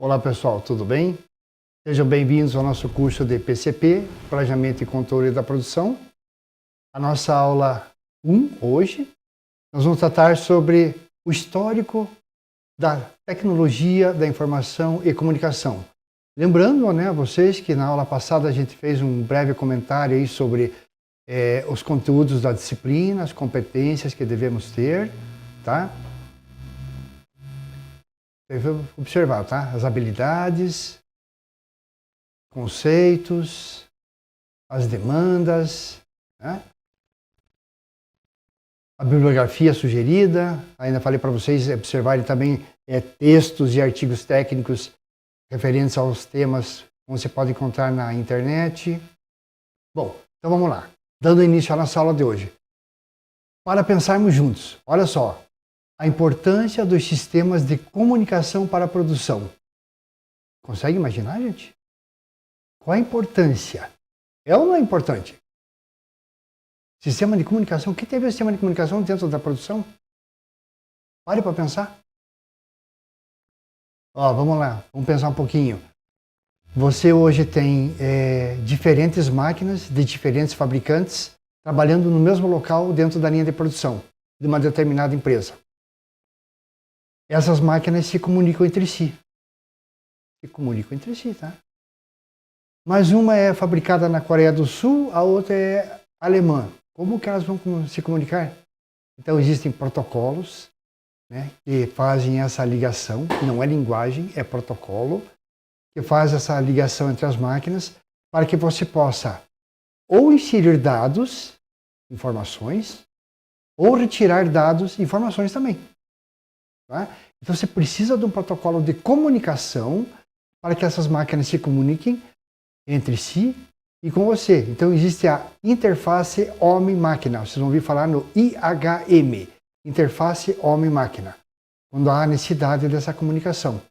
Olá pessoal, tudo bem? Sejam bem-vindos ao nosso curso de PCP, Planejamento e Controle da Produção. A nossa aula 1, hoje, nós vamos tratar sobre o histórico da tecnologia da informação e comunicação. Lembrando, a vocês que na aula passada a gente fez um breve comentário aí sobre os conteúdos da disciplina, as competências que devemos ter, tá? Deve observar, tá? As habilidades, conceitos, as demandas, né? A bibliografia sugerida. Ainda falei para vocês observarem também textos e artigos técnicos referentes aos temas que você pode encontrar na internet. Bom, então vamos lá. Dando início à nossa aula de hoje. Para pensarmos juntos, olha só. A importância dos sistemas de comunicação para a produção. Consegue imaginar, gente? Qual a importância? É ou não é importante? Sistema de comunicação. O que teve o sistema de comunicação dentro da produção? Pare para pensar. Vamos lá, vamos pensar um pouquinho. Você hoje tem diferentes máquinas de diferentes fabricantes trabalhando no mesmo local dentro da linha de produção de uma determinada empresa. Essas máquinas se comunicam entre si. Tá? Mas uma é fabricada na Coreia do Sul, a outra é alemã. Como que elas vão se comunicar? Então existem protocolos, né, que fazem essa ligação, que não é linguagem, é protocolo, que faz essa ligação entre as máquinas para que você possa ou inserir dados, informações, ou retirar dados, informações também. Tá? Então você precisa de um protocolo de comunicação para que essas máquinas se comuniquem entre si e com você. Então existe a interface homem-máquina. Vocês vão ouvir falar no IHM, interface homem-máquina, quando há necessidade dessa comunicação.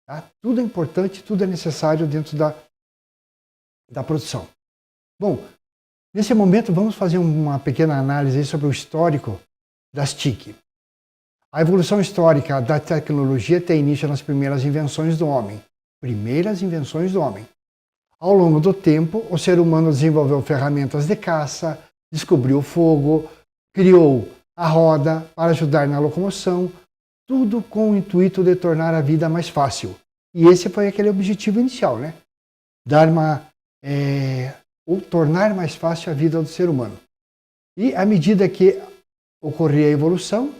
Tá? Tudo é importante, tudo é necessário dentro da produção. Bom, nesse momento vamos fazer uma pequena análise sobre o histórico das TIC. A evolução histórica da tecnologia tem início nas primeiras invenções do homem. Ao longo do tempo, o ser humano desenvolveu ferramentas de caça, descobriu o fogo, criou a roda para ajudar na locomoção, tudo com o intuito de tornar a vida mais fácil. E esse foi aquele objetivo inicial, né? Ou tornar mais fácil a vida do ser humano. E à medida que ocorria a evolução,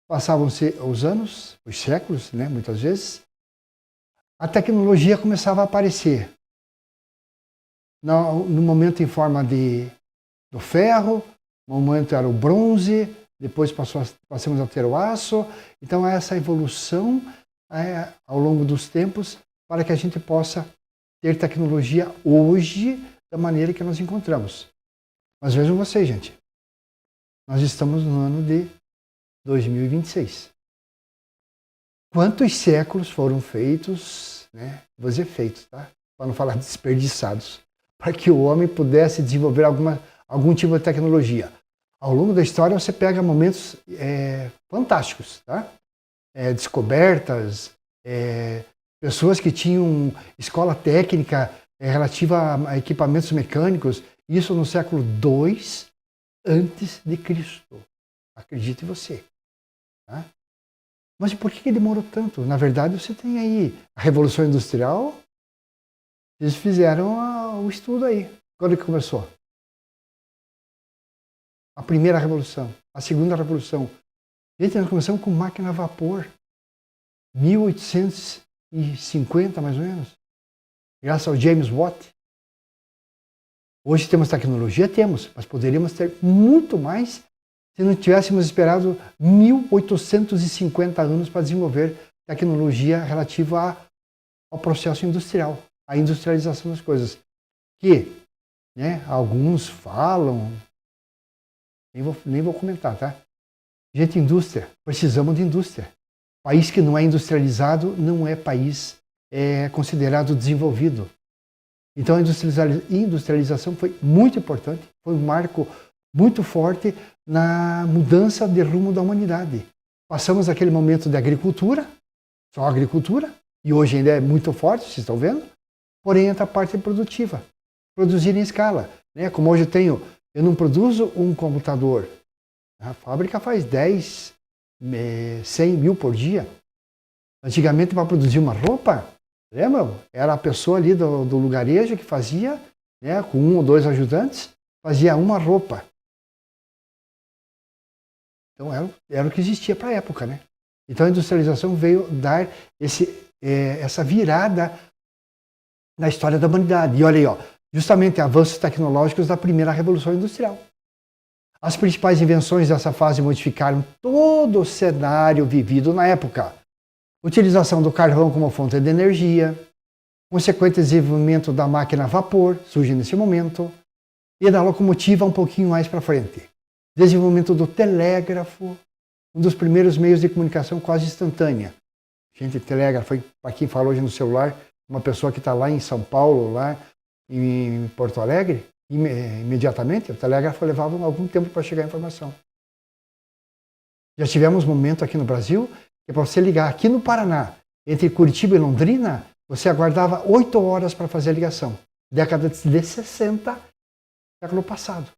passavam-se os anos, os séculos, né, muitas vezes, a tecnologia começava a aparecer. No momento em forma do ferro, no momento era o bronze, depois passamos a ter o aço. Então essa evolução ao longo dos tempos para que a gente possa ter tecnologia hoje da maneira que nós encontramos. Mas vejam vocês, gente, nós estamos no ano de 2026. Quantos séculos foram feitos, né? Vou dizer feitos, tá? Para não falar desperdiçados, para que o homem pudesse desenvolver algum tipo de tecnologia. Ao longo da história você pega momentos fantásticos, tá? Descobertas, pessoas que tinham escola técnica relativa a equipamentos mecânicos, isso no século II antes de Cristo. Acredite você. Tá? Mas por que demorou tanto? Na verdade, você tem aí a Revolução Industrial, eles fizeram o estudo aí. Quando que começou? A primeira revolução, a segunda revolução. Gente, nós começamos com máquina a vapor. 1850, mais ou menos. Graças ao James Watt. Hoje temos tecnologia? Temos, mas poderíamos ter muito mais se não tivéssemos esperado 1850 anos para desenvolver tecnologia relativa ao processo industrial, à industrialização das coisas. Que, né, alguns falam, nem vou comentar, tá? Gente, indústria, precisamos de indústria. País que não é industrializado não é país considerado desenvolvido. Então a industrialização foi muito importante, foi um marco muito forte na mudança de rumo da humanidade. Passamos aquele momento de agricultura, só agricultura, e hoje ainda é muito forte, vocês estão vendo, porém entra a parte produtiva, produzir em escala. Né? Como hoje eu não produzo um computador, a fábrica faz 10, 100 mil por dia. Antigamente, para produzir uma roupa, lembra? Era a pessoa ali do lugarejo que fazia, né, com 1 ou 2 ajudantes, fazia uma roupa. Então era o que existia para a época, né? Então a industrialização veio dar essa virada na história da humanidade. E olha aí, ó, justamente avanços tecnológicos da primeira revolução industrial. As principais invenções dessa fase modificaram todo o cenário vivido na época. Utilização do carvão como fonte de energia, consequente desenvolvimento da máquina a vapor, surge nesse momento, e da locomotiva um pouquinho mais para frente. Desenvolvimento do telégrafo, um dos primeiros meios de comunicação quase instantânea. Gente, telégrafo, para quem fala hoje no celular, uma pessoa que está lá em São Paulo, lá em Porto Alegre, imediatamente, o telégrafo levava algum tempo para chegar a informação. Já tivemos um momento aqui no Brasil, que para você ligar aqui no Paraná, entre Curitiba e Londrina, você aguardava 8 horas para fazer a ligação. Década de 60, século passado.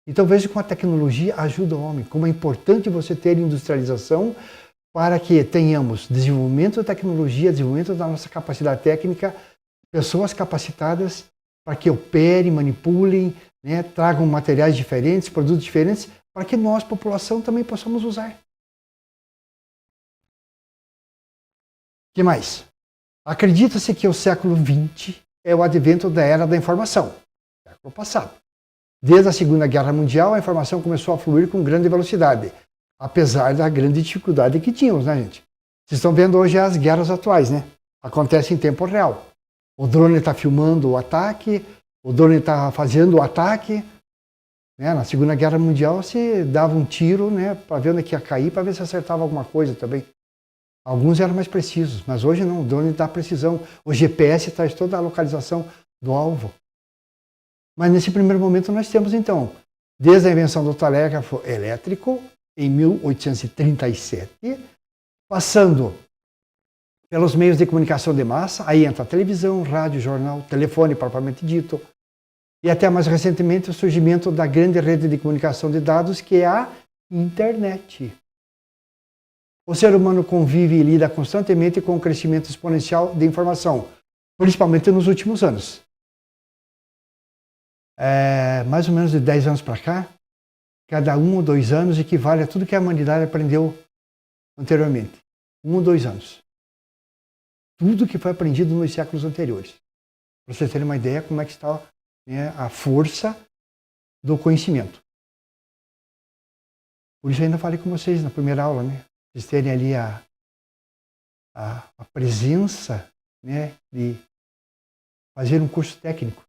Então veja como a tecnologia ajuda o homem, como é importante você ter industrialização para que tenhamos desenvolvimento da tecnologia, desenvolvimento da nossa capacidade técnica, pessoas capacitadas para que operem, manipulem, né, tragam materiais diferentes, produtos diferentes, para que nós, população, também possamos usar. O que mais? Acredita-se que o século XX é o advento da era da informação, século passado. Desde a Segunda Guerra Mundial, a informação começou a fluir com grande velocidade, apesar da grande dificuldade que tínhamos, né, gente? Vocês estão vendo hoje as guerras atuais, né? Acontece em tempo real. O drone está filmando o ataque, o drone está fazendo o ataque. Né? Na Segunda Guerra Mundial, se dava um tiro, né, para ver onde é que ia cair, para ver se acertava alguma coisa também. Alguns eram mais precisos, mas hoje não, o drone dá precisão. O GPS traz toda a localização do alvo. Mas nesse primeiro momento nós temos, então, desde a invenção do telégrafo elétrico, em 1837, passando pelos meios de comunicação de massa, aí entra a televisão, rádio, jornal, telefone propriamente dito, e até mais recentemente o surgimento da grande rede de comunicação de dados, que é a internet. O ser humano convive e lida constantemente com o crescimento exponencial de informação, principalmente nos últimos anos. Mais ou menos de 10 anos para cá, cada 1 ou 2 anos equivale a tudo que a humanidade aprendeu anteriormente. 1 ou 2 anos. Tudo que foi aprendido nos séculos anteriores. Para vocês terem uma ideia como é que está, né, a força do conhecimento. Por isso eu ainda falei com vocês na primeira aula, né? Vocês terem ali a presença, né, de fazer um curso técnico.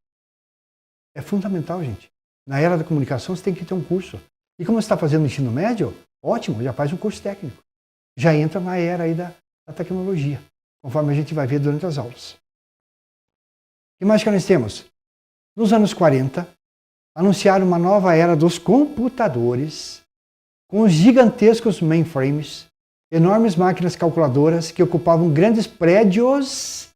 É fundamental, gente. Na era da comunicação você tem que ter um curso. E como você está fazendo o ensino médio, ótimo, já faz um curso técnico. Já entra na era aí da tecnologia, conforme a gente vai ver durante as aulas. O que mais que nós temos? Nos anos 40, anunciaram uma nova era dos computadores, com os gigantescos mainframes, enormes máquinas calculadoras que ocupavam grandes prédios.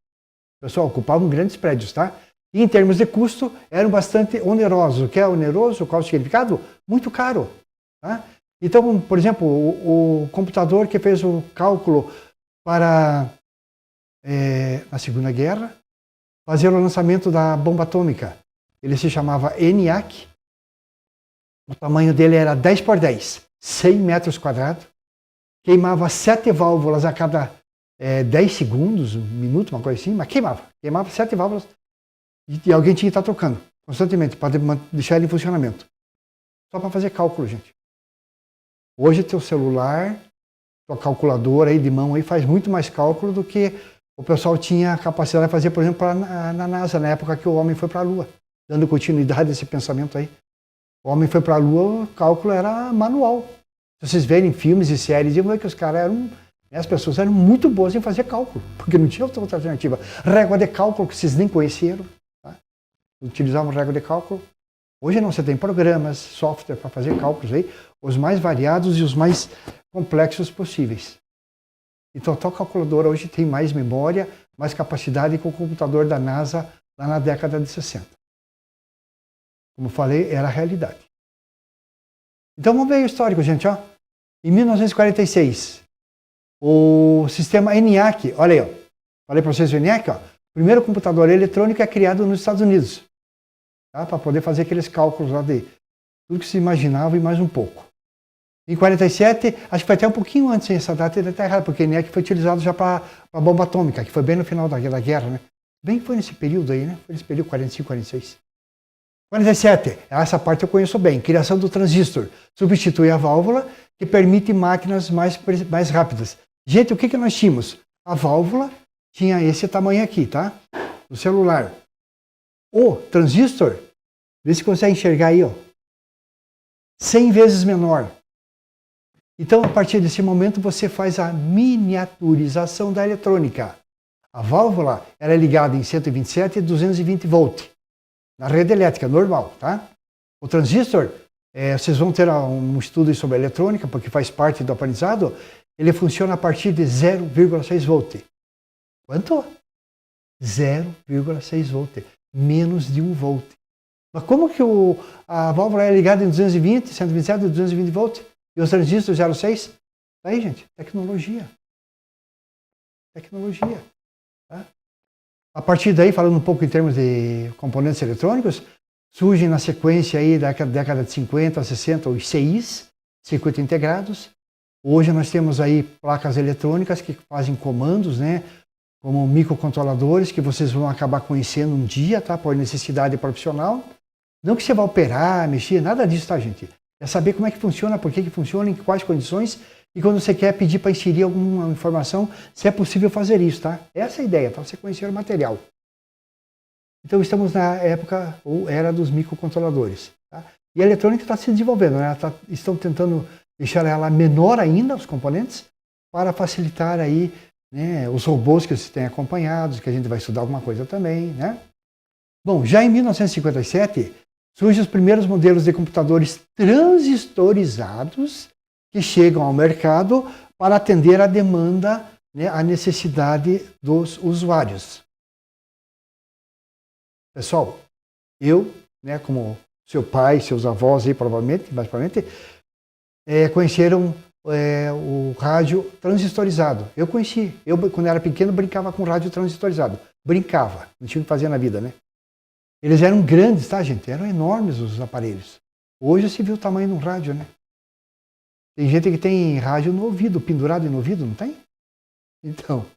Pessoal, ocupavam grandes prédios, tá? E em termos de custo, eram bastante onerosos. O que é oneroso? Qual o significado? Muito caro. Tá? Então, por exemplo, o computador que fez o cálculo para, na Segunda Guerra, fazer o lançamento da bomba atômica. Ele se chamava ENIAC. O tamanho dele era 10 por 10, 100 metros quadrados. Queimava 7 válvulas a cada 10 segundos, um minuto, uma coisa assim, mas queimava. Queimava 7 válvulas. E alguém tinha que estar trocando constantemente para deixar ele em funcionamento. Só para fazer cálculo, gente. Hoje teu celular, tua calculadora aí de mão aí faz muito mais cálculo do que o pessoal tinha a capacidade de fazer, por exemplo, na NASA, na época que o homem foi para a Lua. Dando continuidade a esse pensamento aí. O homem foi para a Lua, o cálculo era manual. Se vocês verem filmes e séries, vão ver que os caras eram... As pessoas eram muito boas em fazer cálculo, porque não tinha outra alternativa. Régua de cálculo que vocês nem conheceram. Utilizavam régua de cálculo. Hoje não, você tem programas, software para fazer cálculos aí, os mais variados e os mais complexos possíveis. Então, a tua calculadora hoje tem mais memória, mais capacidade que o computador da NASA lá na década de 60. Como falei, era a realidade. Então, vamos ver o histórico, gente. Ó. Em 1946, o sistema ENIAC, olha aí, ó. Falei para vocês o ENIAC, ó. O primeiro computador eletrônico é criado nos Estados Unidos, tá? Para poder fazer aqueles cálculos lá de tudo que se imaginava e mais um pouco. Em 47, acho que foi até um pouquinho antes, essa data está errada, porque o ENIAC foi utilizado já para a bomba atômica, que foi bem no final da guerra, né? Bem que foi nesse período aí, né? Foi nesse período 45, 46. 47, essa parte eu conheço bem. Criação do transistor. Substitui a válvula, que permite máquinas mais rápidas. Gente, o que nós tínhamos? A válvula tinha esse tamanho aqui, tá? O celular. O transistor, vê se consegue enxergar aí, ó. 100 vezes menor. Então, a partir desse momento, você faz a miniaturização da eletrônica. A válvula era ligada em 127 e 220 volt, na rede elétrica, normal, tá? O transistor, vocês vão ter um estudo sobre eletrônica, porque faz parte do aprendizado, ele funciona a partir de 0,6 volt. Quanto? 0,6 volt, menos de 1 volt. Mas como que a válvula é ligada em 220, 127 e 220 volt? E os transistores 0,6? Aí, gente, tecnologia. Tecnologia. Tá? A partir daí, falando um pouco em termos de componentes eletrônicos, surgem na sequência aí da década de 50, 60, os CIs, circuitos integrados. Hoje nós temos aí placas eletrônicas que fazem comandos, né? Como microcontroladores, que vocês vão acabar conhecendo um dia, tá? Por necessidade profissional. Não que você vá operar, mexer, nada disso, tá, gente? É saber como é que funciona, por que funciona, em quais condições, e quando você quer pedir para inserir alguma informação, se é possível fazer isso, tá? Essa é a ideia, para você conhecer o material. Então estamos na época, ou era dos microcontroladores. Tá? E a eletrônica está se desenvolvendo, né? Estão tentando deixar ela menor ainda, os componentes, para facilitar aí, né, os robôs que vocês têm acompanhados, que a gente vai estudar alguma coisa também, né? Bom, já em 1957, surgem os primeiros modelos de computadores transistorizados que chegam ao mercado para atender a demanda, né, a necessidade dos usuários. Pessoal, eu, né, como seu pai, seus avós aí provavelmente, mais provavelmente, conheceram o rádio transistorizado. Eu conheci. Eu, quando era pequeno, brincava com rádio transistorizado. Brincava, não tinha o que fazer na vida, né? Eles eram grandes, tá, gente? Eram enormes os aparelhos. Hoje se viu o tamanho de um rádio, né? Tem gente que tem rádio no ouvido, pendurado no ouvido, não tem? Então,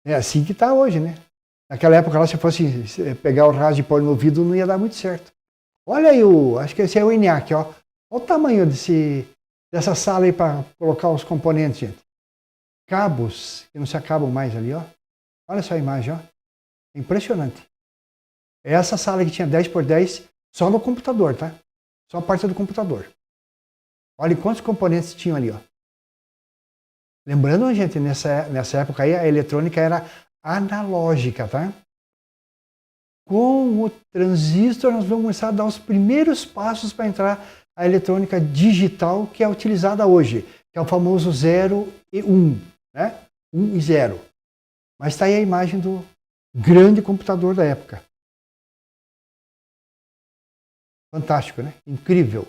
é assim que está hoje, né? Naquela época, lá, se fosse pegar o rádio e pôr no ouvido, não ia dar muito certo. Olha aí, acho que esse é o ENIAC, ó. Olha o tamanho dessa sala aí para colocar os componentes, gente. Cabos, que não se acabam mais ali, ó. Olha só a imagem, ó. É impressionante. Essa sala que tinha 10 por 10, só no computador, tá? Só a parte do computador. Olha quantos componentes tinham ali, ó. Lembrando, gente, nessa época aí, a eletrônica era analógica, tá? Com o transistor, nós vamos começar a dar os primeiros passos para entrar a eletrônica digital que é utilizada hoje, que é o famoso 0 e 1, né? 1 e 0. Mas está aí a imagem do grande computador da época. Fantástico, né? Incrível.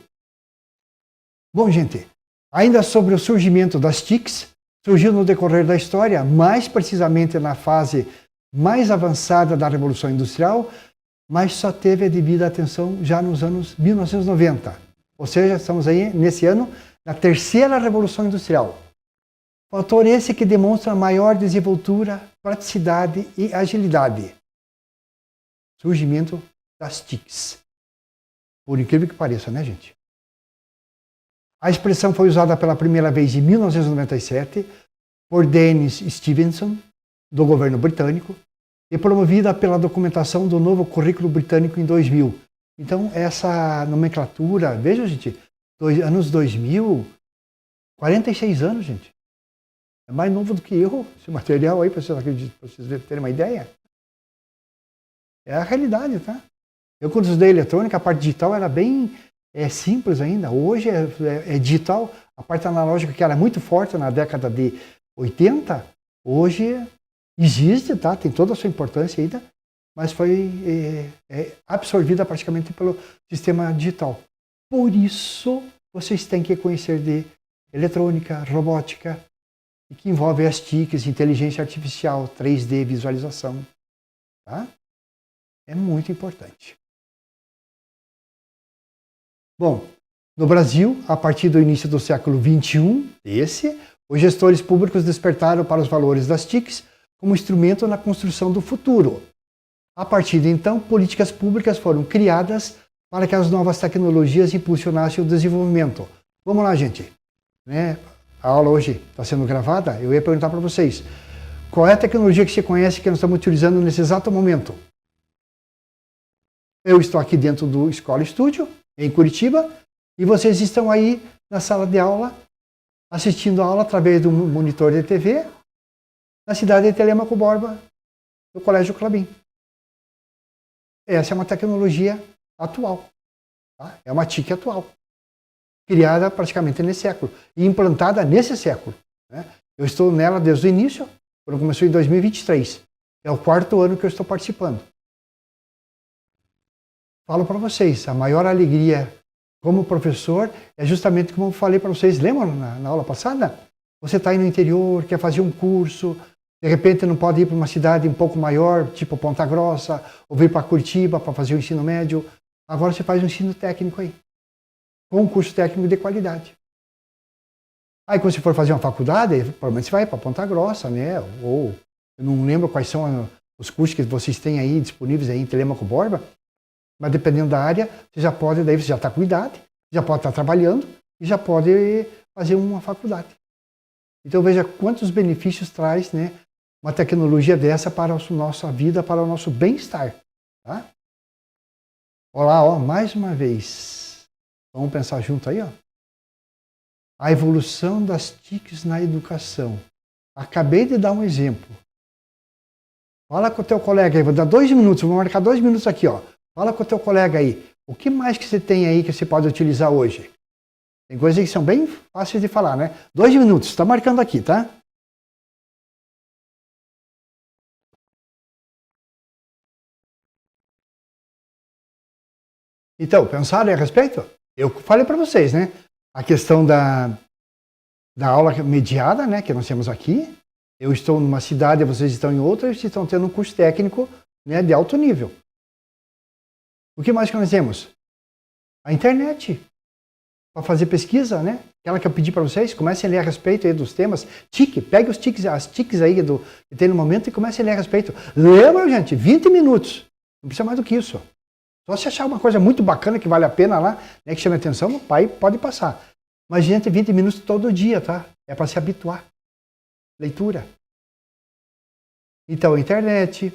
Bom, gente, ainda sobre o surgimento das TICs, surgiu no decorrer da história, mais precisamente na fase mais avançada da Revolução Industrial, mas só teve a devida atenção já nos anos 1990. Ou seja, estamos aí, nesse ano, na terceira Revolução Industrial. Fator esse que demonstra maior desenvoltura, praticidade e agilidade. Surgimento das TICs. Por incrível que pareça, né, gente? A expressão foi usada pela primeira vez em 1997 por Dennis Stevenson, do governo britânico, e promovida pela documentação do novo currículo britânico em 2000. Então, essa nomenclatura, veja, gente, anos 2000, 46 anos, gente. É mais novo do que eu, esse material aí, para vocês terem uma ideia. É a realidade, tá? Eu, quando estudei eletrônica, a parte digital era bem simples ainda. Hoje é digital. A parte analógica, que era muito forte na década de 80, hoje existe, tá? Tem toda a sua importância ainda, mas foi absorvida praticamente pelo sistema digital. Por isso, vocês têm que conhecer de eletrônica, robótica, que envolve as TICs, inteligência artificial, 3D, visualização. Tá? É muito importante. Bom, no Brasil, a partir do início do século XXI, os gestores públicos despertaram para os valores das TICs como instrumento na construção do futuro. A partir de então, políticas públicas foram criadas para que as novas tecnologias impulsionassem o desenvolvimento. Vamos lá, gente. Né? A aula hoje está sendo gravada, eu ia perguntar para vocês, qual é a tecnologia que você conhece que nós estamos utilizando nesse exato momento? Eu estou aqui dentro do Escola Estúdio, em Curitiba, e vocês estão aí na sala de aula, assistindo a aula através do monitor de TV, na cidade de Telêmaco Borba, do Colégio Klabin. Essa é uma tecnologia atual, tá? É uma TIC atual, criada praticamente nesse século e implantada nesse século. Né? Eu estou nela desde o início, quando começou em 2023. É o 4º ano que eu estou participando. Falo para vocês, a maior alegria como professor é justamente como eu falei para vocês, lembram na aula passada? Você está aí no interior, quer fazer um curso, de repente não pode ir para uma cidade um pouco maior, tipo Ponta Grossa, ou vir para Curitiba para fazer o ensino médio. Agora você faz um ensino técnico aí, com um curso técnico de qualidade. Aí quando você for fazer uma faculdade, provavelmente você vai para Ponta Grossa, né? Ou eu não lembro quais são os cursos que vocês têm aí disponíveis aí em Telêmaco Borba, mas dependendo da área, você já pode, daí você já está com idade, já pode estar trabalhando e já pode fazer uma faculdade. Então veja quantos benefícios traz, né, uma tecnologia dessa para a nossa vida, para o nosso bem-estar. Tá? Olá, ó, mais uma vez. Vamos pensar junto aí, ó. A evolução das TICs na educação. Acabei de dar um exemplo. Fala com o teu colega aí, vou dar 2 minutos, vou marcar 2 minutos aqui, ó. Fala com o teu colega aí. O que mais que você tem aí que você pode utilizar hoje? Tem coisas que são bem fáceis de falar, né? 2 minutos, está marcando aqui, tá? Então, pensaram a respeito? Eu falei para vocês, né? A questão da aula mediada, né? Que nós temos aqui. Eu estou numa cidade, vocês estão em outra, e vocês estão tendo um curso técnico, né, de alto nível. O que mais que nós temos? A internet. Para fazer pesquisa, né? Aquela que eu pedi para vocês, comecem a ler a respeito aí dos temas. TIC, pegue os TICs, as TICs aí que tem no momento e comecem a ler a respeito. Lembra, gente? 20 minutos. Não precisa mais do que isso. Só se achar uma coisa muito bacana que vale a pena lá, né, que chame a atenção, o pai pode passar. Mas, gente, 20 minutos todo dia, tá? É para se habituar. Leitura. Então, internet,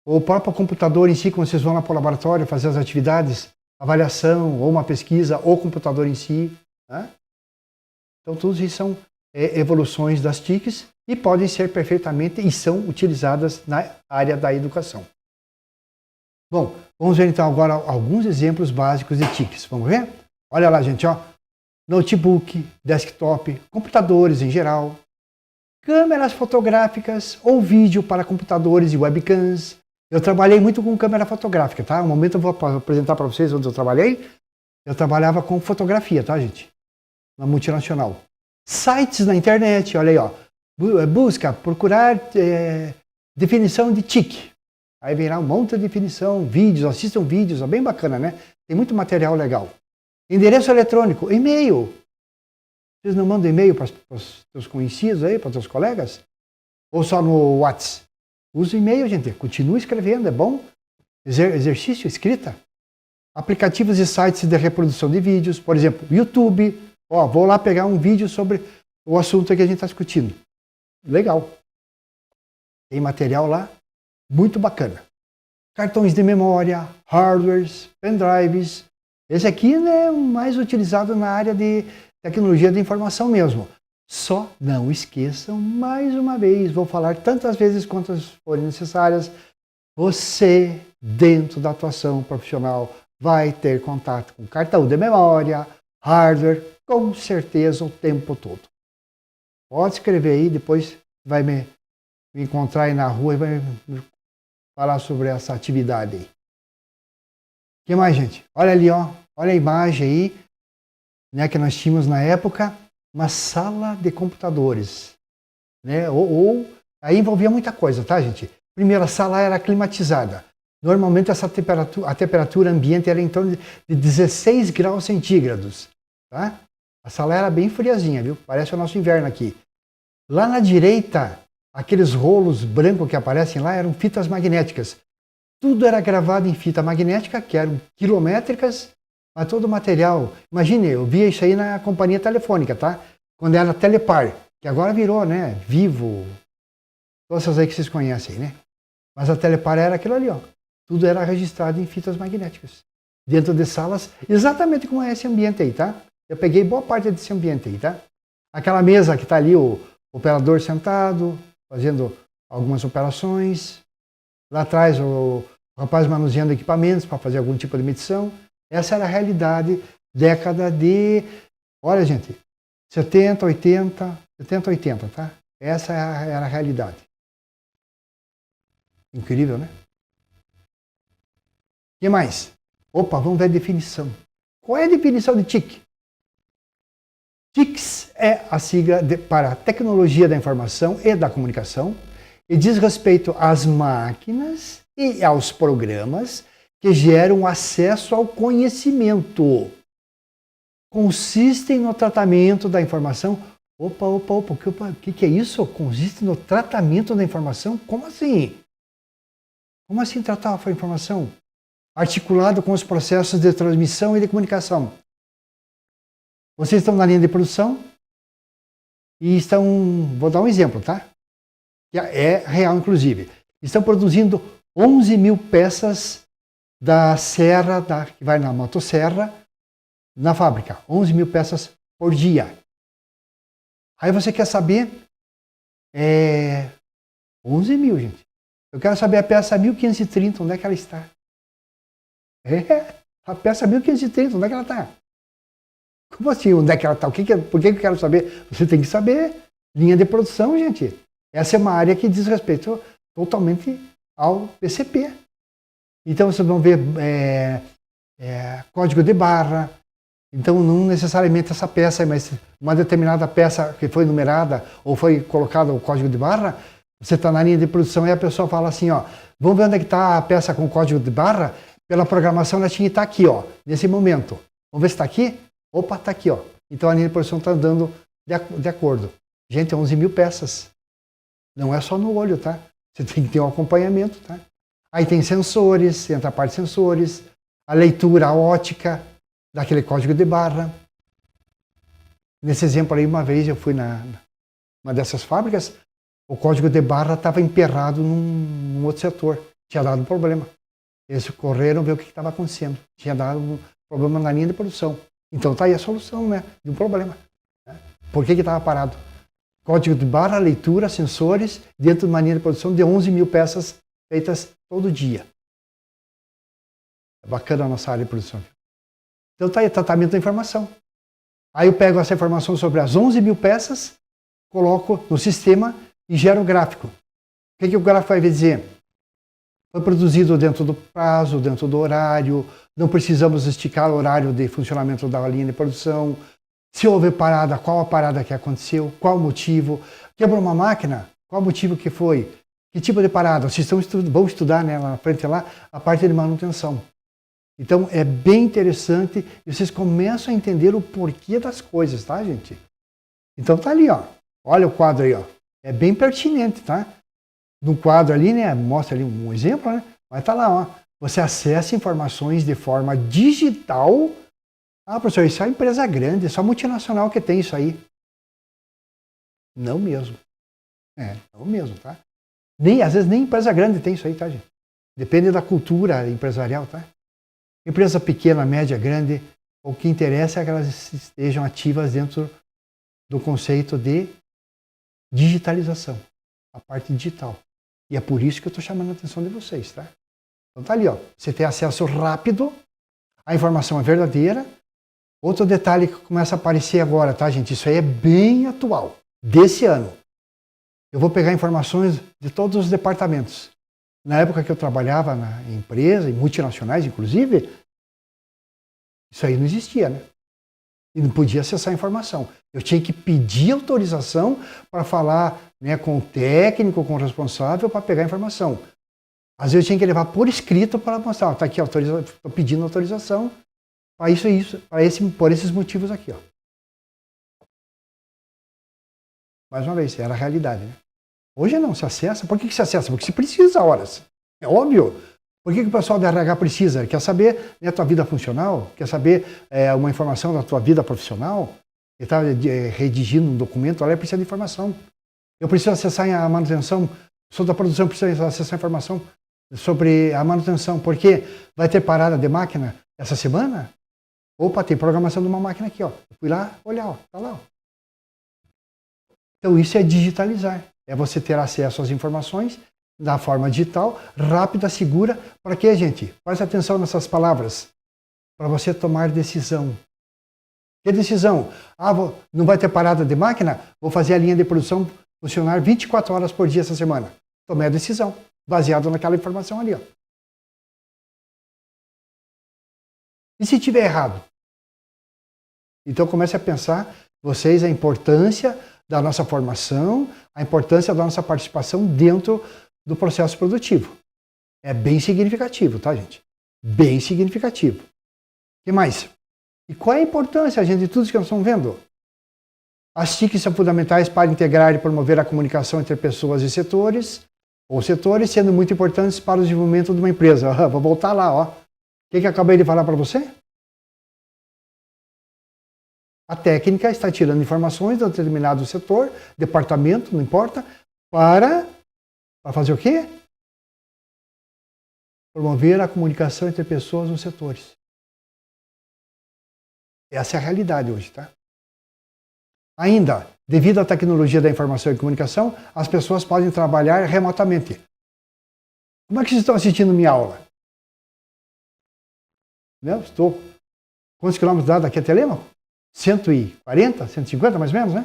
o próprio computador em si, quando vocês vão lá para o laboratório fazer as atividades, avaliação, ou uma pesquisa, ou o computador em si. Né? Então, todos isso são evoluções das TICs e podem ser perfeitamente e são utilizadas na área da educação. Bom, vamos ver então agora alguns exemplos básicos de TICs. Vamos ver? Olha lá, gente, ó. Notebook, desktop, computadores em geral, câmeras fotográficas ou vídeo para computadores e webcams. Eu trabalhei muito com câmera fotográfica, tá? Um momento eu vou apresentar para vocês onde eu trabalhei. Eu trabalhava com fotografia, tá, gente? Uma multinacional. Sites na internet, olha aí, ó. Busca, procurar definição de TIC. Aí vem lá um monte de definição, vídeos, assistam vídeos, é bem bacana, né? Tem muito material legal. Endereço eletrônico, e-mail. Vocês não mandam e-mail para os seus conhecidos aí, para os seus colegas? Ou só no WhatsApp? Usa e-mail, gente. Continua escrevendo, é bom. Exercício, escrita. Aplicativos e sites de reprodução de vídeos. Por exemplo, YouTube. Ó, vou lá pegar um vídeo sobre o assunto que a gente está discutindo. Legal. Tem material lá muito bacana. Cartões de memória, hardwares, pendrives. Esse aqui é mais utilizado na área de tecnologia de informação mesmo. Só não esqueçam, mais uma vez, vou falar tantas vezes quantas forem necessárias, você, dentro da atuação profissional, vai ter contato com cartão de memória, hardware, com certeza o tempo todo. Pode escrever aí, depois vai me encontrar aí na rua e vai me falar sobre essa atividade aí. O que mais, gente? Olha ali, ó. Olha a imagem aí, né, que nós tínhamos na época, uma sala de computadores, né? Aí envolvia muita coisa, tá, gente? Primeiro, a sala era climatizada. Normalmente a temperatura ambiente era em torno de 16 graus centígrados, tá? A sala era bem friazinha, viu? Parece o nosso inverno aqui. Lá na direita, aqueles rolos brancos que aparecem lá eram fitas magnéticas. Tudo era gravado em fita magnética, que eram quilométricas, mas todo o material. Imagine, eu via isso aí na companhia telefônica, tá? Quando era Telepar, que agora virou, né? Vivo, todas essas aí que vocês conhecem, né? Mas a Telepar era aquilo ali, ó. Tudo era registrado em fitas magnéticas. Dentro de salas, exatamente como é esse ambiente aí, tá? Eu peguei boa parte desse ambiente aí, tá? Aquela mesa que está ali, o operador sentado, fazendo algumas operações. Lá atrás, o rapaz manuseando equipamentos para fazer algum tipo de medição. Essa era a realidade, década de... Olha, gente, 70, 80, tá? Essa era a realidade. Incrível, né? O que mais? Opa, vamos ver a definição. Qual é a definição de TIC? TICs é a sigla para Tecnologia da Informação e da Comunicação e diz respeito às máquinas e aos programas que geram acesso ao conhecimento. Consistem no tratamento da informação. Opa, o que é isso? Consiste no tratamento da informação? Como assim? Como assim tratar a informação? Articulado com os processos de transmissão e de comunicação. Vocês estão na linha de produção e estão, vou dar um exemplo, tá? Que é real, inclusive. Estão produzindo 11 mil peças da serra, que vai na motosserra, na fábrica. 11 mil peças por dia. Aí você quer saber, 11 mil, gente. Eu quero saber a peça 1530, onde é que ela está? A peça 1530, onde é que ela está? Como assim, onde é que ela está? Por que eu quero saber? Você tem que saber. Linha de produção, gente. Essa é uma área que diz respeito totalmente ao PCP. Então vocês vão ver código de barra. Então não necessariamente essa peça, mas uma determinada peça que foi numerada ou foi colocada o código de barra, você está na linha de produção e a pessoa fala assim, ó, vamos ver onde é que está a peça com código de barra? Pela programação ela tinha que estar aqui, ó, nesse momento. Vamos ver se está aqui? Opa, está aqui, ó. Então a linha de produção está andando de acordo. Gente, 11 mil peças. Não é só no olho, tá? Você tem que ter um acompanhamento, tá? Aí tem sensores, entra a parte de sensores, a leitura, a ótica daquele código de barra. Nesse exemplo aí, uma vez eu fui numa dessas fábricas, o código de barra estava emperrado num outro setor. Tinha dado um problema. Eles correram ver o que estava acontecendo. Tinha dado um problema na linha de produção. Então tá aí a solução, né, de um problema. Por que estava parado? Código de barra, leitura, sensores, dentro de uma linha de produção de 11 mil peças feitas todo dia. É bacana a nossa área de produção. Então tá aí, tratamento da informação. Aí eu pego essa informação sobre as 11 mil peças, coloco no sistema e gero um gráfico. O que o gráfico vai dizer? Foi produzido dentro do prazo, dentro do horário, não precisamos esticar o horário de funcionamento da linha de produção. Se houve parada, qual a parada que aconteceu, qual o motivo. Quebrou uma máquina, qual o motivo que foi, que tipo de parada. Vocês vão estudar, né, lá na frente lá, a parte de manutenção. Então é bem interessante e vocês começam a entender o porquê das coisas, tá, gente? Então tá ali, ó. Olha o quadro aí, ó. É bem pertinente, tá? No quadro ali, né, mostra ali um exemplo, né? Mas tá lá, ó. Você acessa informações de forma digital. Ah, professor, isso é uma empresa grande, é só multinacional que tem isso aí. Não mesmo. Não mesmo, tá? Às vezes nem empresa grande tem isso aí, tá, gente? Depende da cultura empresarial, tá? Empresa pequena, média, grande, o que interessa é que elas estejam ativas dentro do conceito de digitalização, a parte digital. E é por isso que eu estou chamando a atenção de vocês, tá? Então tá ali, ó. Você tem acesso rápido, a informação é verdadeira. Outro detalhe que começa a aparecer agora, tá, gente? Isso aí é bem atual. desse ano. Eu vou pegar informações de todos os departamentos. Na época que eu trabalhava em empresa, em multinacionais inclusive, isso aí não existia, né? E não podia acessar a informação. Eu tinha que pedir autorização para falar, né, com o técnico, com o responsável, para pegar a informação. Às vezes eu tinha que levar por escrito para mostrar, está aqui, estou pedindo autorização para isso e isso, por esses motivos aqui. Ó. Mais uma vez, era a realidade. Né? Hoje não, se acessa. Por que se acessa? Porque se precisa horas. É óbvio. Por que o pessoal da RH precisa? Quer saber a tua vida funcional? Quer saber uma informação da tua vida profissional? Ele está redigindo um documento, ela precisa de informação. Eu preciso acessar a manutenção, sou da produção, preciso acessar a informação sobre a manutenção, porque vai ter parada de máquina essa semana? Opa, tem programação de uma máquina aqui, ó. Eu fui lá olhar, ó, tá lá. Ó. Então isso é digitalizar, é você ter acesso às informações da forma digital, rápida, segura, para quê, gente? Preste atenção nessas palavras, para você tomar decisão. Que decisão? Ah, não vai ter parada de máquina? Vou fazer a linha de produção funcionar 24 horas por dia essa semana. Tomei a decisão, baseado naquela informação ali. Ó. E se tiver errado? Então comece a pensar, vocês, a importância da nossa formação, a importância da nossa participação dentro do processo produtivo. É bem significativo, tá, gente? Bem significativo. O que mais? E qual é a importância, gente, de tudo isso que nós estamos vendo? As TICs são fundamentais para integrar e promover a comunicação entre pessoas e setores, ou setores, sendo muito importantes para o desenvolvimento de uma empresa. Vou voltar lá, ó. O que eu acabei de falar para você? A técnica está tirando informações de um determinado setor, departamento, não importa, para fazer o quê? Promover a comunicação entre pessoas nos setores. Essa é a realidade hoje, tá? Ainda, devido à tecnologia da informação e comunicação, as pessoas podem trabalhar remotamente. Como é que vocês estão assistindo minha aula? Né? Estou... Quantos quilômetros dá daqui a Telêmaco? 140, 150 mais ou menos, né?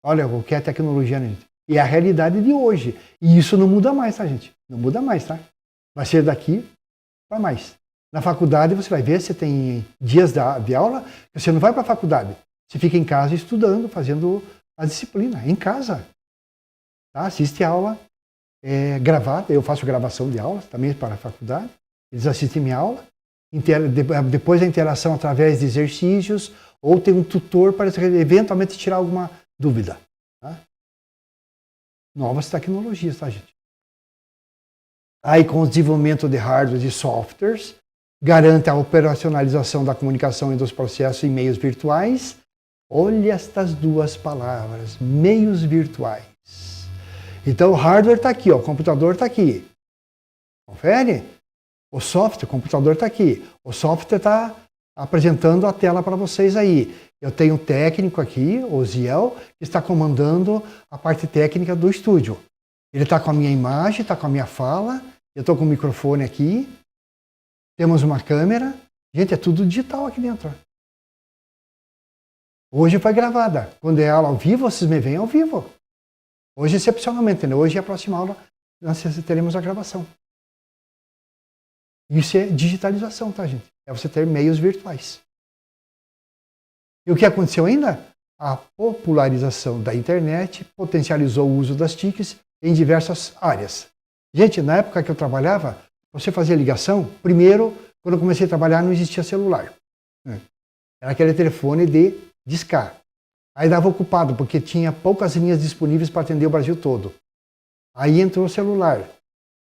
Olha o que é tecnologia, né, gente? E é a realidade de hoje. E isso não muda mais, tá, gente? Não muda mais, tá? Vai ser daqui para mais. Na faculdade você vai ver, você tem dias de aula, você não vai para a faculdade. Você fica em casa estudando, fazendo a disciplina, em casa. Tá? Assiste aula gravada, eu faço gravação de aulas também para a faculdade. Eles assistem minha aula. Depois a interação através de exercícios, ou tem um tutor para eventualmente tirar alguma dúvida. Tá? Novas tecnologias, tá, gente? Aí com o desenvolvimento de hardware e softwares, garante a operacionalização da comunicação e dos processos em meios virtuais. Olha estas duas palavras, meios virtuais. Então o hardware está aqui, ó, o computador está aqui. Confere? O software, o computador está aqui. O software está apresentando a tela para vocês aí. Eu tenho um técnico aqui, o Ziel, que está comandando a parte técnica do estúdio. Ele está com a minha imagem, está com a minha fala. Eu estou com o microfone aqui. Temos uma câmera. Gente, é tudo digital aqui dentro. Hoje foi gravada. Quando é aula ao vivo, vocês me veem ao vivo. Hoje, excepcionalmente, né? Hoje é a próxima aula, nós teremos a gravação. Isso é digitalização, tá, gente? É você ter meios virtuais. E o que aconteceu ainda? A popularização da internet potencializou o uso das TICs em diversas áreas. Gente, na época que eu trabalhava, você fazia ligação, primeiro, quando eu comecei a trabalhar, não existia celular. Era aquele telefone de discar. Aí dava ocupado, porque tinha poucas linhas disponíveis para atender o Brasil todo. Aí entrou o celular.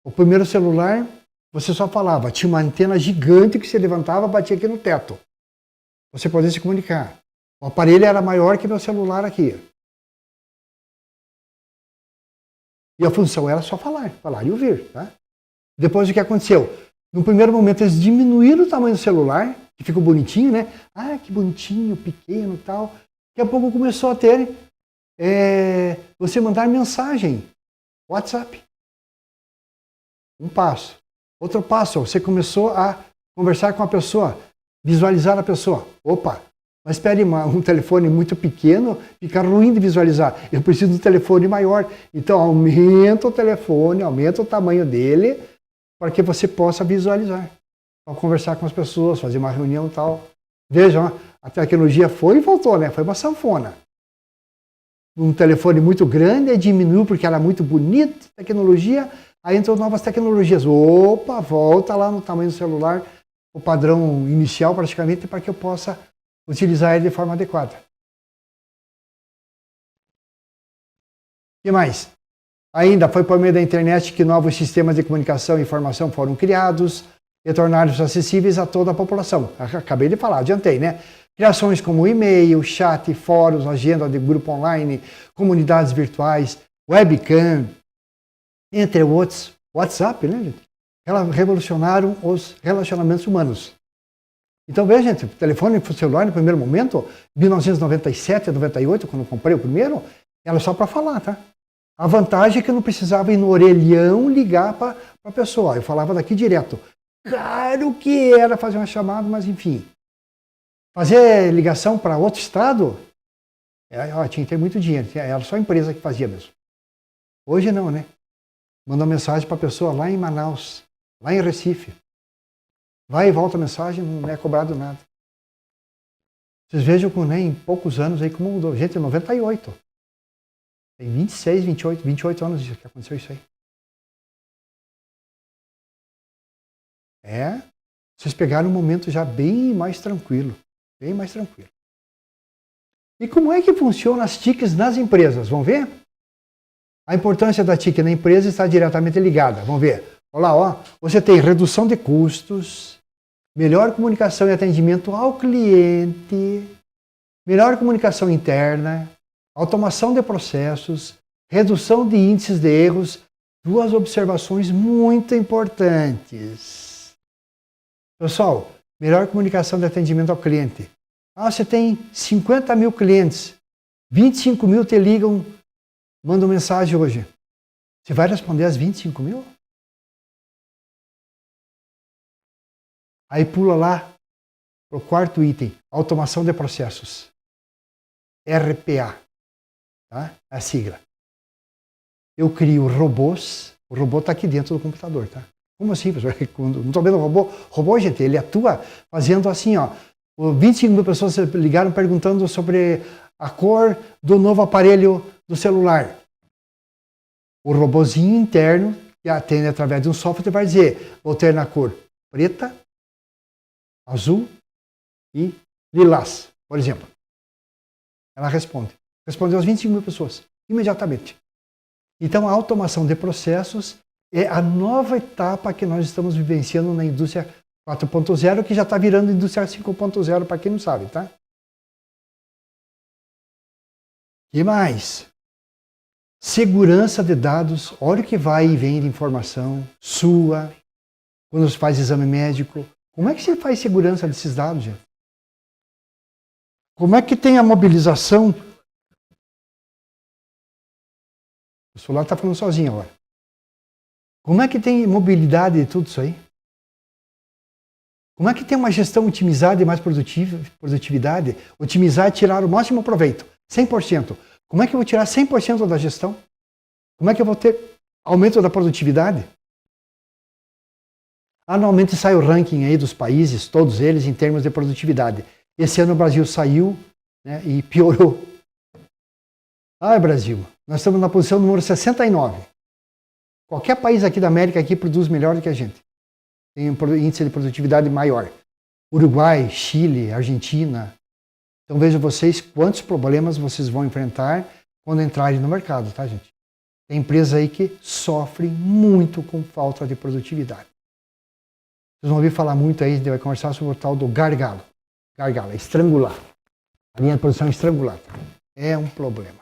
O primeiro celular, você só falava, tinha uma antena gigante que se levantava e batia aqui no teto. Você podia se comunicar. O aparelho era maior que meu celular aqui. E a função era só falar e ouvir. Tá? Depois o que aconteceu? No primeiro momento eles diminuíram o tamanho do celular, que ficou bonitinho, né? Ah, que bonitinho, pequeno e tal. Daqui a pouco começou a ter você mandar mensagem, WhatsApp. Um passo. Outro passo, você começou a conversar com a pessoa, visualizar a pessoa. Opa, Mas espere, um telefone muito pequeno fica ruim de visualizar. Eu preciso de um telefone maior. Então aumenta o telefone, aumenta o tamanho dele, para que você possa visualizar. Para conversar com as pessoas, fazer uma reunião e tal. Vejam, a tecnologia foi e voltou, né? Foi uma sanfona. Um telefone muito grande, aí diminuiu porque era muito bonito, tecnologia, aí entrou novas tecnologias. Opa, volta lá no tamanho do celular, o padrão inicial praticamente, para que eu possa utilizar ele de forma adequada. O que mais? Ainda foi por meio da internet que novos sistemas de comunicação e informação foram criados e tornaram-se acessíveis a toda a população. Acabei de falar, adiantei, né? Criações como e-mail, chat, fóruns, agenda de grupo online, comunidades virtuais, webcam, entre outros, WhatsApp, né, gente? Revolucionaram os relacionamentos humanos. Então, veja, gente, o telefone celular, no primeiro momento, 1997, 98, quando eu comprei o primeiro, era só para falar, tá? A vantagem é que eu não precisava ir no orelhão ligar para a pessoa. Eu falava daqui direto. Claro que era fazer uma chamada, mas enfim. Fazer ligação para outro estado, tinha que ter muito dinheiro. Era só a empresa que fazia mesmo. Hoje não, né? Manda uma mensagem para a pessoa lá em Manaus, lá em Recife. Vai e volta a mensagem, não é cobrado nada. Vocês vejam como, né, em poucos anos aí como mudou. Gente, em 98. Tem 26, 28 anos que aconteceu isso aí. Vocês pegaram um momento já bem mais tranquilo. Bem mais tranquilo. E como é que funcionam as TICs nas empresas? Vamos ver? A importância da TIC na empresa está diretamente ligada. Vamos ver. Olha lá, ó. Você tem redução de custos, melhor comunicação e atendimento ao cliente, melhor comunicação interna, automação de processos, redução de índices de erros. Duas observações muito importantes. Pessoal, melhor comunicação de atendimento ao cliente. Você tem 50 mil clientes, 25 mil te ligam, mandam mensagem hoje. Você vai responder às 25 mil? Aí pula lá para o quarto item, automação de processos. RPA, tá? É a sigla. Eu crio robôs, o robô está aqui dentro do computador, tá? Como assim, professor? Não estou vendo o robô? O robô, gente, ele atua fazendo assim, ó. 25 mil pessoas ligaram perguntando sobre a cor do novo aparelho do celular. O robozinho interno, que atende através de um software, vai dizer, vou ter na cor preta, azul e lilás, por exemplo. Ela responde. Respondeu às 25 mil pessoas, imediatamente. Então, a automação de processos é a nova etapa que nós estamos vivenciando na indústria 4.0, que já está virando indústria 5.0, para quem não sabe, tá? E mais? Segurança de dados, olha o que vai e vem de informação sua, quando você faz exame médico. Como é que você faz segurança desses dados, gente? Como é que tem a mobilização? O celular está falando sozinho agora. Como é que tem mobilidade de tudo isso aí? Como é que tem uma gestão otimizada e mais produtividade? Otimizar é tirar o máximo proveito, 100%. Como é que eu vou tirar 100% da gestão? Como é que eu vou ter aumento da produtividade? Anualmente sai o ranking aí dos países, todos eles, em termos de produtividade. Esse ano o Brasil saiu, né, e piorou. Brasil, nós estamos na posição número 69. Qualquer país aqui da América aqui produz melhor do que a gente. Tem um índice de produtividade maior. Uruguai, Chile, Argentina. Então vejam vocês quantos problemas vocês vão enfrentar quando entrarem no mercado, tá, gente? Tem empresas aí que sofrem muito com falta de produtividade. Vocês vão ouvir falar muito aí, a gente vai conversar sobre o tal do gargalo. Gargalo, é estrangular. A linha de produção é estrangulada. É um problema.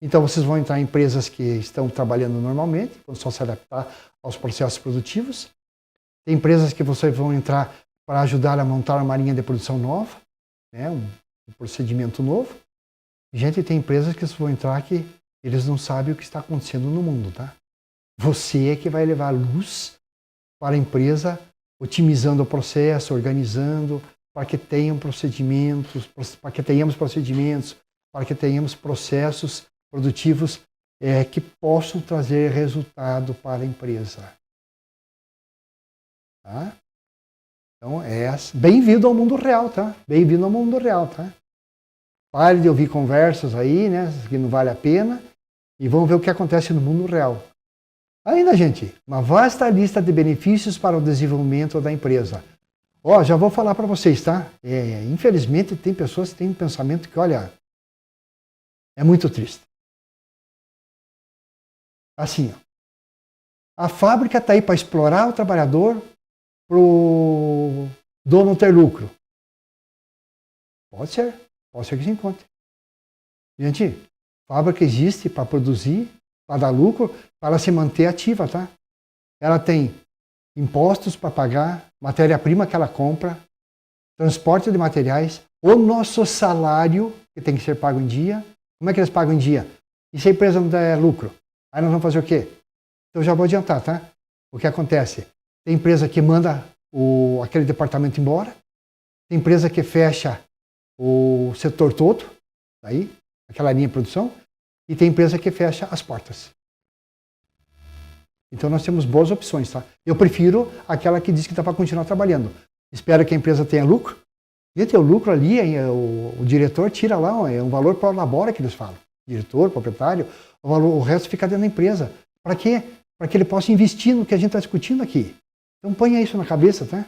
Então vocês vão entrar em empresas que estão trabalhando normalmente, vão só se adaptar aos processos produtivos. Tem empresas que vocês vão entrar para ajudar a montar uma linha de produção nova, né, um procedimento novo. Gente, tem empresas que vocês vão entrar que eles não sabem o que está acontecendo no mundo, tá? Você é que vai levar luz para a empresa, otimizando o processo, organizando, para que tenham procedimentos, para que tenhamos procedimentos, para que tenhamos processos produtivos que possam trazer resultado para a empresa. Tá? Então, bem-vindo ao mundo real, tá? Bem-vindo ao mundo real, tá? Pare de ouvir conversas aí, né, que não vale a pena, e vamos ver o que acontece no mundo real. Ainda, gente, uma vasta lista de benefícios para o desenvolvimento da empresa. Ó, já vou falar para vocês, tá? Infelizmente, tem pessoas que têm um pensamento que, olha, é muito triste. Assim, ó, a fábrica está aí para explorar o trabalhador, para o dono ter lucro. Pode ser que se encontre. Gente, fábrica existe para produzir, para dar lucro, para se manter ativa, tá? Ela tem impostos para pagar, matéria-prima que ela compra, transporte de materiais, o nosso salário, que tem que ser pago em dia. Como é que eles pagam em dia? E se a empresa não der lucro? Aí nós vamos fazer o quê? Então já vou adiantar, tá? O que acontece? Tem empresa que manda aquele departamento embora, tem empresa que fecha o setor todo, aí, aquela linha de produção, e tem empresa que fecha as portas. Então nós temos boas opções, tá? Eu prefiro aquela que diz que está para continuar trabalhando. Espero que a empresa tenha lucro. E o lucro ali, o diretor tira lá, é um valor para a labora que eles falam. Diretor, proprietário, o resto fica dentro da empresa. Para quê? Para que ele possa investir no que a gente está discutindo aqui. Então ponha isso na cabeça, tá?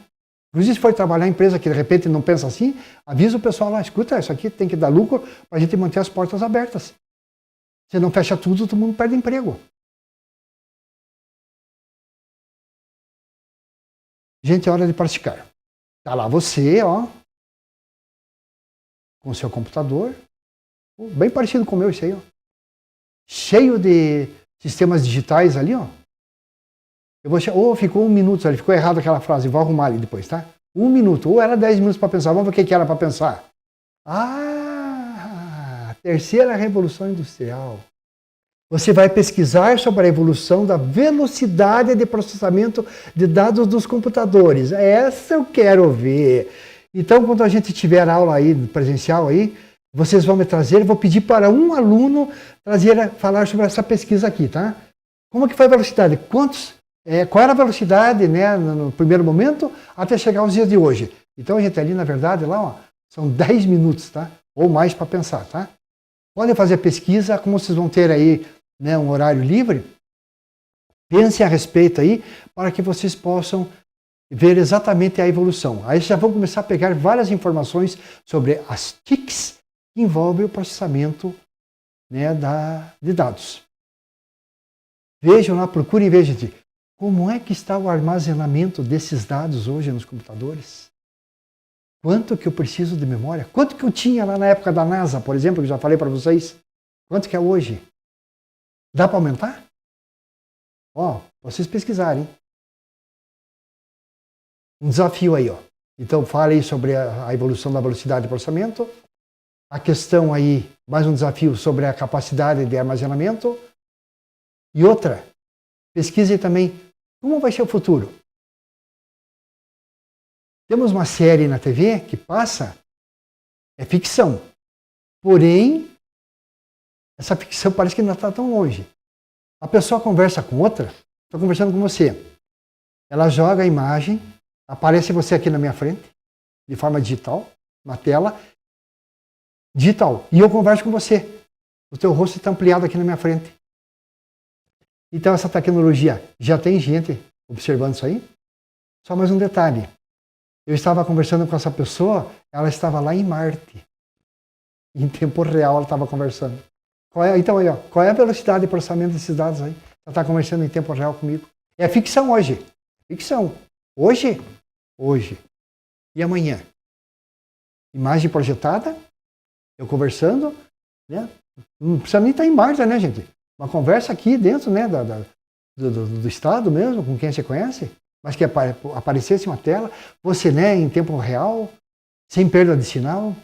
Inclusive, se for trabalhar em empresa que de repente não pensa assim, avisa o pessoal lá, escuta, isso aqui tem que dar lucro para a gente manter as portas abertas. Se não fecha tudo, todo mundo perde emprego. Gente, é hora de praticar. Tá lá você, ó, com o seu computador, bem parecido com o meu isso aí, ó. Cheio de sistemas digitais ali, ó. Ficou 1 minuto ali, ficou errado aquela frase, vou arrumar ali depois, tá? 1 minuto, ou era 10 minutos para pensar, vamos ver o que era para pensar. Terceira revolução industrial. Você vai pesquisar sobre a evolução da velocidade de processamento de dados dos computadores. Essa eu quero ver. Então, quando a gente tiver aula aí, presencial aí, vocês vão me trazer, eu vou pedir para um aluno falar sobre essa pesquisa aqui, tá? Como que foi a velocidade? Qual era a velocidade, né, no primeiro momento, até chegar aos dias de hoje? Então, a gente ali, na verdade, lá, ó, são 10 minutos, tá? Ou mais para pensar, tá? Podem fazer pesquisa, como vocês vão ter aí, né, um horário livre, pensem a respeito aí, para que vocês possam ver exatamente a evolução. Aí já vão começar a pegar várias informações sobre as TICs que envolvem o processamento, né, de dados. Vejam lá, procurem ver, gente, como é que está o armazenamento desses dados hoje nos computadores. Quanto que eu preciso de memória? Quanto que eu tinha lá na época da NASA, por exemplo, que eu já falei para vocês? Quanto que é hoje? Dá para aumentar? Ó, vocês pesquisarem. Um desafio aí, ó. Então, falei sobre a evolução da velocidade de processamento. A questão aí, mais um desafio sobre a capacidade de armazenamento. E outra, pesquise também como vai ser o futuro. Temos uma série na TV que passa, é ficção. Porém, essa ficção parece que não está tão longe. A pessoa conversa com outra, estou conversando com você. Ela joga a imagem, aparece você aqui na minha frente, de forma digital, uma tela digital. E eu converso com você. O teu rosto está ampliado aqui na minha frente. Então essa tecnologia, já tem gente observando isso aí? Só mais um detalhe. Eu estava conversando com essa pessoa, ela estava lá em Marte. Em tempo real ela estava conversando. Então aí, ó, qual é a velocidade de processamento desses dados aí? Ela está conversando em tempo real comigo. É ficção hoje. Ficção. Hoje? Hoje. E amanhã? Imagem projetada, eu conversando, né? Não precisa nem estar em Marte, né, gente? Uma conversa aqui dentro, né, do estado mesmo, com quem você conhece, mas que aparecesse uma tela, você, né, em tempo real, sem perda de sinal,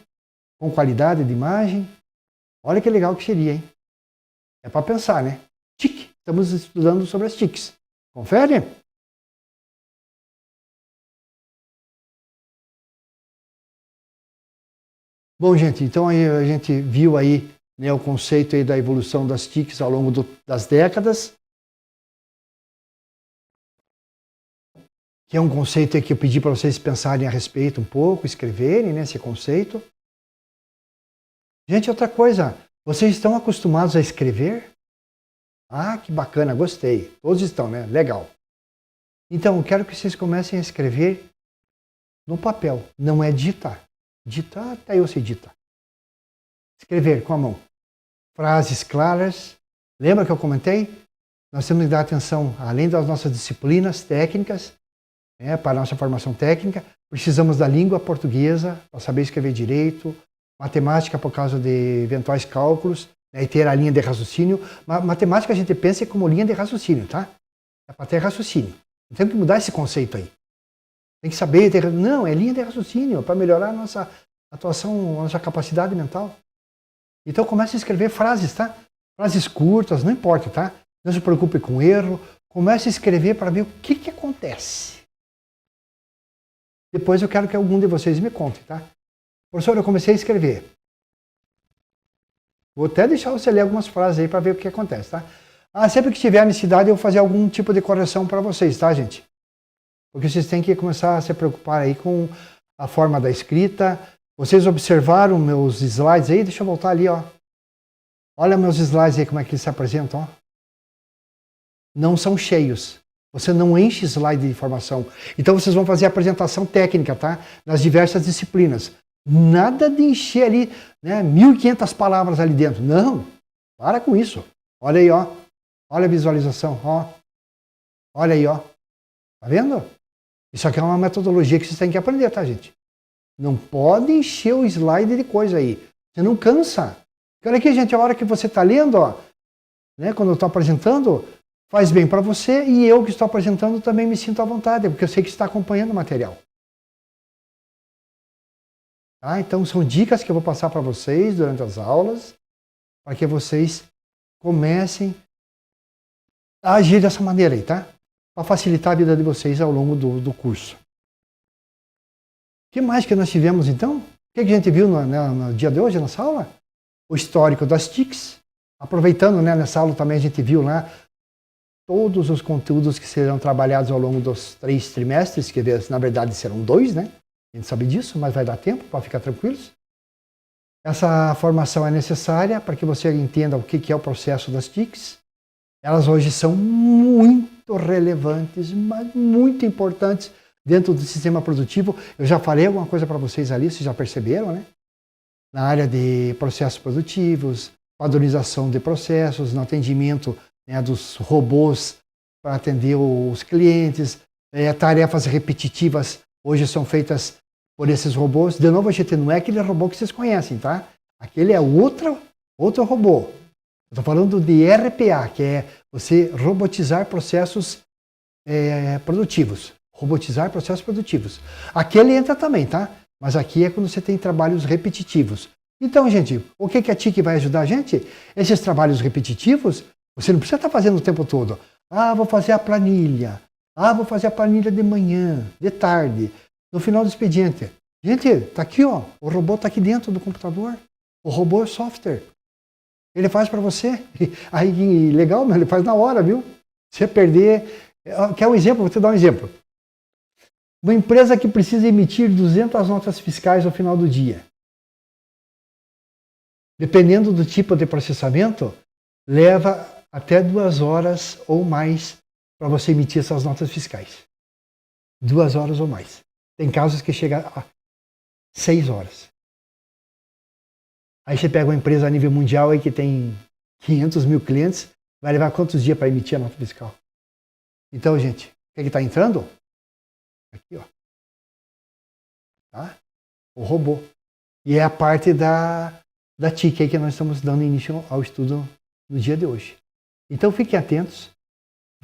com qualidade de imagem. Olha que legal que seria, hein? É para pensar, né? TIC. Estamos estudando sobre as TICs. Confere? Bom, gente, então aí a gente viu aí, né, o conceito aí da evolução das TICs ao longo das décadas, que é um conceito aí que eu pedi para vocês pensarem a respeito um pouco, escreverem, né, esse conceito. Gente, outra coisa, vocês estão acostumados a escrever? Ah, que bacana, gostei. Todos estão, né? Legal. Então, eu quero que vocês comecem a escrever no papel, não é digitar. Digitar, até eu sei digitar. Escrever com a mão. Frases claras. Lembra que eu comentei? Nós temos que dar atenção, além das nossas disciplinas técnicas, né, para a nossa formação técnica, precisamos da língua portuguesa para saber escrever direito, matemática por causa de eventuais cálculos, né, e ter a linha de raciocínio. Matemática a gente pensa como linha de raciocínio, tá? É para ter raciocínio. Temos que mudar esse conceito aí. Tem que saber ter... Não, é linha de raciocínio para melhorar a nossa atuação, a nossa capacidade mental. Então comece a escrever frases, tá? Frases curtas, não importa, tá? Não se preocupe com erro. Comece a escrever para ver o que acontece. Depois eu quero que algum de vocês me conte, tá? Professor, eu comecei a escrever. Vou até deixar você ler algumas frases aí para ver o que acontece, tá? Ah, sempre que tiver necessidade eu vou fazer algum tipo de correção para vocês, tá, gente? Porque vocês têm que começar a se preocupar aí com a forma da escrita. Vocês observaram meus slides aí? Deixa eu voltar ali, ó. Olha meus slides aí, como é que eles se apresentam, ó. Não são cheios. Você não enche slide de informação. Então vocês vão fazer a apresentação técnica, tá? Nas diversas disciplinas. Nada de encher ali, né, 1.500 palavras ali dentro. Não. Para com isso. Olha aí, ó. Olha a visualização, ó. Olha aí, ó. Tá vendo? Isso aqui é uma metodologia que vocês têm que aprender, tá, gente? Não pode encher o slide de coisa aí. Você não cansa. Porque olha aqui, gente, a hora que você está lendo, ó, né, quando eu estou apresentando, faz bem para você e eu que estou apresentando também me sinto à vontade, porque eu sei que está acompanhando o material. Tá? Então são dicas que eu vou passar para vocês durante as aulas, para que vocês comecem a agir dessa maneira aí, tá? Para facilitar a vida de vocês ao longo do curso. O que mais que nós tivemos então? O que a gente viu no dia de hoje, nessa aula? O histórico das TICs. Aproveitando, né, nessa aula também a gente viu lá todos os conteúdos que serão trabalhados ao longo dos 3 trimestres, que na verdade serão 2, né? A gente sabe disso, mas vai dar tempo para ficar tranquilos. Essa formação é necessária para que você entenda o que é o processo das TICs. Elas hoje são muito relevantes, mas muito importantes dentro do sistema produtivo. Eu já falei alguma coisa para vocês ali, vocês já perceberam, né? Na área de processos produtivos, padronização de processos, no atendimento, né, dos robôs para atender os clientes, tarefas repetitivas hoje são feitas por esses robôs. De novo, a gente não é aquele robô que vocês conhecem, tá? Aquele é outro robô. Estou falando de RPA, que é você robotizar processos produtivos. Robotizar processos produtivos. Aquele entra também, tá? Mas aqui é quando você tem trabalhos repetitivos. Então, gente, o que a TIC vai ajudar a gente? Esses trabalhos repetitivos, você não precisa estar fazendo o tempo todo. Ah, vou fazer a planilha. Ah, vou fazer a planilha de manhã, de tarde, no final do expediente. Gente, está aqui, ó. O robô está aqui dentro do computador. O robô é software. Ele faz para você. Aí, legal, mas ele faz na hora, viu? Se você perder... Quer um exemplo? Vou te dar um exemplo. Uma empresa que precisa emitir 200 notas fiscais no final do dia. Dependendo do tipo de processamento, leva até 2 horas ou mais para você emitir essas notas fiscais. 2 horas ou mais. Tem casos que chega a 6 horas. Aí você pega uma empresa a nível mundial aí que tem 500 mil clientes, vai levar quantos dias para emitir a nota fiscal? Então, gente, o que está entrando? Aqui, ó. Tá? O robô. E é a parte da TIC aí que nós estamos dando início ao estudo no dia de hoje. Então, fiquem atentos.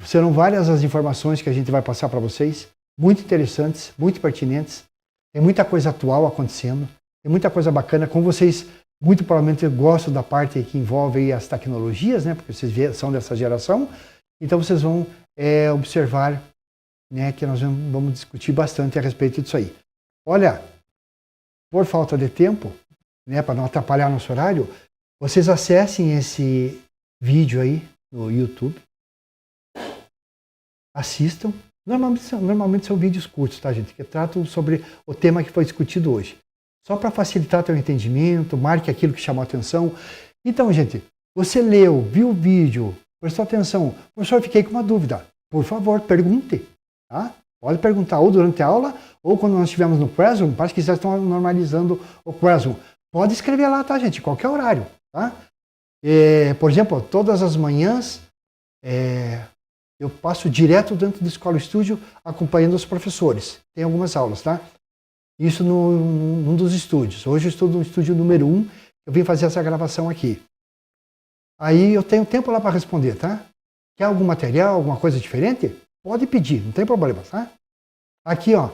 Serão várias as informações que a gente vai passar para vocês, muito interessantes, muito pertinentes. Tem muita coisa atual acontecendo, tem muita coisa bacana. Como vocês muito provavelmente gostam da parte que envolve aí as tecnologias, né? Porque vocês são dessa geração. Então, vocês vão observar, né, que nós vamos discutir bastante a respeito disso aí. Olha, por falta de tempo, né, para não atrapalhar nosso horário, vocês acessem esse vídeo aí no YouTube, assistam. Normalmente são vídeos curtos, tá, gente? Que tratam sobre o tema que foi discutido hoje. Só para facilitar teu entendimento, marque aquilo que chamou a atenção. Então, gente, você leu, viu o vídeo, prestou atenção. Professor, fiquei com uma dúvida. Por favor, pergunte. Tá? Pode perguntar ou durante a aula, ou quando nós estivermos no Classroom, parece que já estão normalizando o Classroom. Pode escrever lá, tá, gente? Qualquer horário. Tá? Por exemplo, todas as manhãs eu passo direto dentro do Escola Estúdio acompanhando os professores. Tem algumas aulas, tá? Isso num dos estúdios. Hoje eu estou no estúdio número 1, eu vim fazer essa gravação aqui. Aí eu tenho tempo lá para responder, tá? Quer algum material, alguma coisa diferente? Pode pedir, não tem problema, tá? Aqui, ó,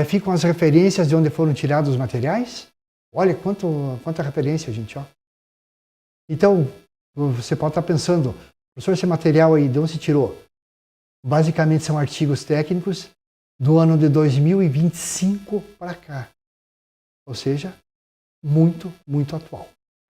ficam as referências de onde foram tirados os materiais. Olha quanta referência, gente, ó. Então, você pode estar pensando, professor, esse material aí, de onde se tirou? Basicamente são artigos técnicos do ano de 2025 para cá. Ou seja, muito, muito atual.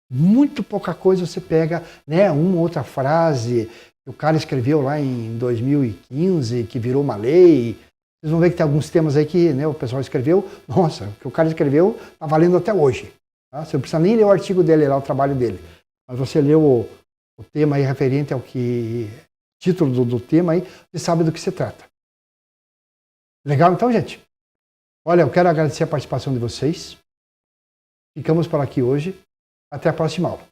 Muito pouca coisa você pega, né, uma ou outra frase que o cara escreveu lá em 2015, que virou uma lei. Vocês vão ver que tem alguns temas aí que, né, o pessoal escreveu. Nossa, o que o cara escreveu está valendo até hoje. Tá? Você não precisa nem ler o artigo dele lá, o trabalho dele. Mas você leu o tema aí referente ao título do tema aí, você sabe do que se trata. Legal então, gente? Olha, eu quero agradecer a participação de vocês. Ficamos por aqui hoje. Até a próxima aula.